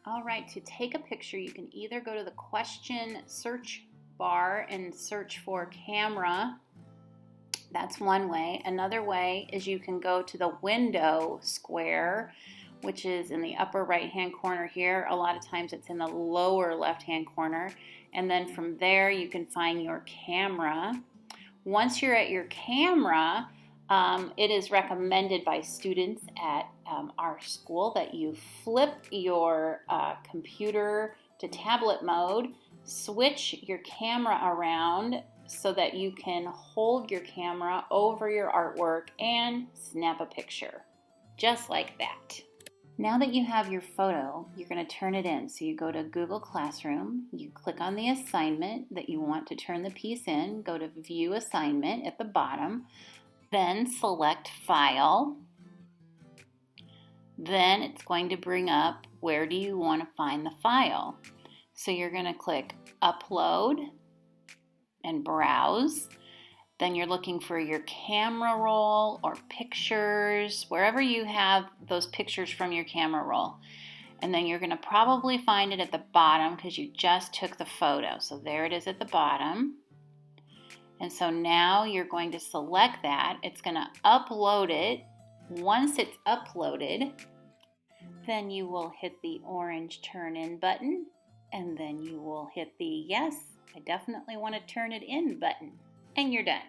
All right, to take a picture, you can either go to the question search bar and search for camera. That's one way. Another way is you can go to the window square, which is in the upper right-hand corner here. A lot of times it's in the lower left-hand corner. And then from there, you can find your camera. Once you're at your camera, it is recommended by students at our school that you flip your computer to tablet mode, switch your camera around so that you can hold your camera over your artwork and snap a picture, just like that. Now that you have your photo, you're going to turn it in. So you go to Google Classroom, you click on the assignment that you want to turn the piece in, go to View Assignment at the bottom, then select File. Then it's going to bring up where do you want to find the file. So you're going to click Upload and Browse. Then you're looking for your camera roll or pictures, wherever you have those pictures from your camera roll. And then you're going to probably find it at the bottom because you just took the photo. So there it is at the bottom. And so now you're going to select that. It's going to upload it. Once it's uploaded, then you will hit the orange turn in button, and then you will hit the yes, I definitely want to turn it in button, and you're done.